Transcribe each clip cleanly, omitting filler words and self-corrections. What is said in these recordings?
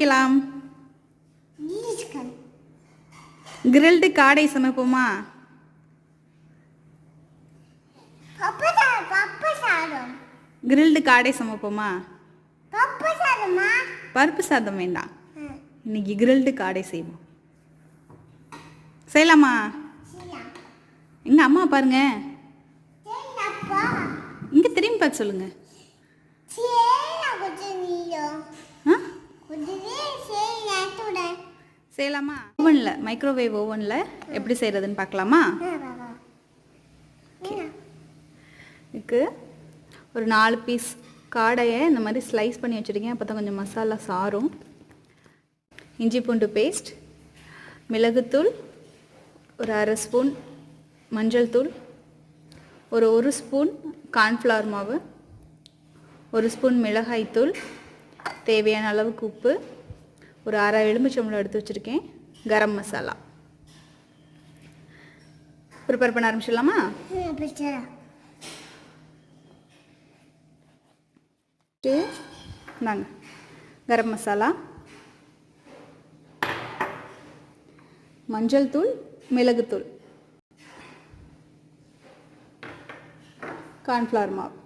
சமைக்கலாம்? கிரில்டு காடை சமைப்போமா? கிரில்டு காடை சமைப்போமா? பருப்பு சாதம் வேண்டாம், இன்னைக்கு கிரில்டு காடை செய்வோம். செய்யலாமா? எங்க அம்மா பாருங்க, இங்க திரும்பி பார்த்து சொல்லுங்க. செய்யலாமா? ஓவனில், மைக்ரோவேவ் ஓவனில் எப்படி செய்கிறதுன்னு பார்க்கலாமா? இதுக்கு ஒரு 4 பீஸ் காடையை இந்த மாதிரி ஸ்லைஸ் பண்ணி வச்சுருக்கேன், அப்போ தான் கொஞ்சம் மசாலா சாரும். இஞ்சி பூண்டு பேஸ்ட், மிளகுத்தூள், ஒரு 1/2 ஸ்பூன் மஞ்சள் தூள், ஒரு 1 ஸ்பூன் கார்ன்ஃப்ளவர் மாவு, 1 ஸ்பூன் மிளகாய்த்தூள், தேவையான அளவுக்கு உப்பு, ஒரு 1/2 எலுமிச்சம்பழம் எடுத்து வச்சுருக்கேன், கரம் மசாலா. ப்ரிப்பேர் பண்ண ஆரம்பிச்சிடலாமா? நாங்கள் கரம் மசாலா, மஞ்சள் தூள், மிளகுத்தூள், கார்ன்ஃப்ளவர் மாவு,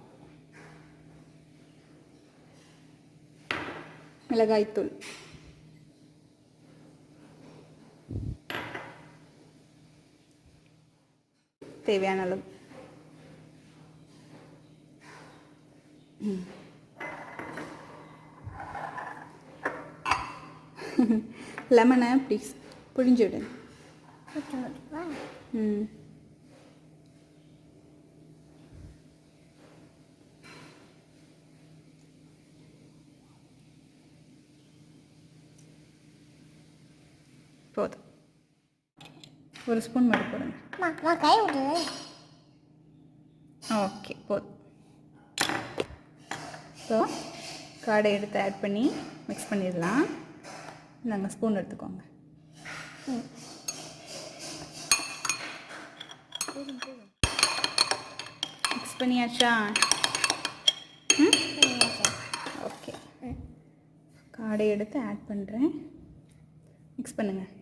மிளகாய்த்தூள், தேவையான அளவு. லெமனை ப்ளீஸ் புழிஞ்சு விடுங்க. போதும், 1 ஸ்பூன் மட்டும் போடுங்க. ஓகே, போதும். ஸோ காடை எடுத்து ஆட் பண்ணி மிக்ஸ் பண்ணிடலாம். நாங்கள் ஸ்பூன் எடுத்துக்கோங்க. மிக்ஸ் பண்ணியாச்சா? ஓகே, காடை எடுத்து ஆட் பண்ணுறேன், மிக்ஸ் பண்ணுங்கள்.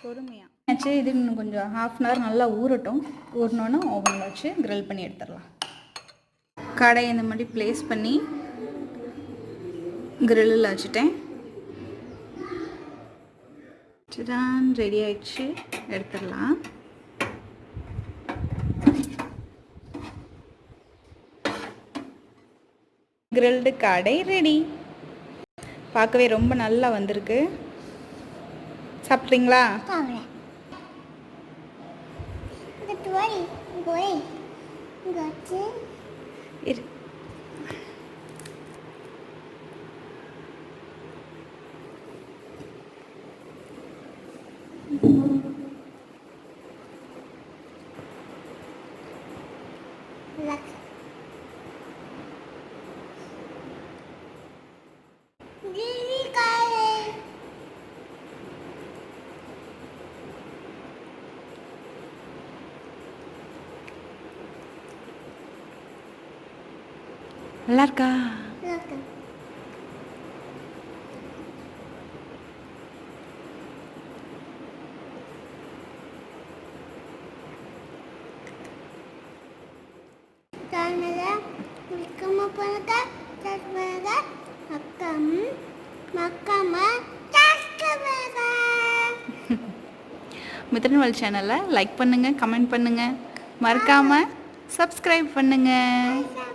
பொறுமையாக ஆச்சு. இது இன்னும் கொஞ்சம் 1/2 அன் ஹவர் நல்லா ஊறட்டும். ஊறினோன்னு ஓவனில் வச்சு கிரில் பண்ணி எடுத்துடலாம். கடையை இந்த மாதிரி ப்ளேஸ் பண்ணி கிரில்லில் வச்சுட்டேன். ரெடி ஆயிடுச்சு, எடுத்துடலாம். கிரில்டு காடை ரெடி. பார்க்கவே ரொம்ப நல்லா வந்திருக்கு. சாப்பிட்றீங்களா? இரு, நல்லா இருக்கா? மித்ரன்வல் சேனலை லைக் பண்ணுங்கள், கமெண்ட் பண்ணுங்கள், மறக்காமல் சப்ஸ்கிரைப் பண்ணுங்கள்.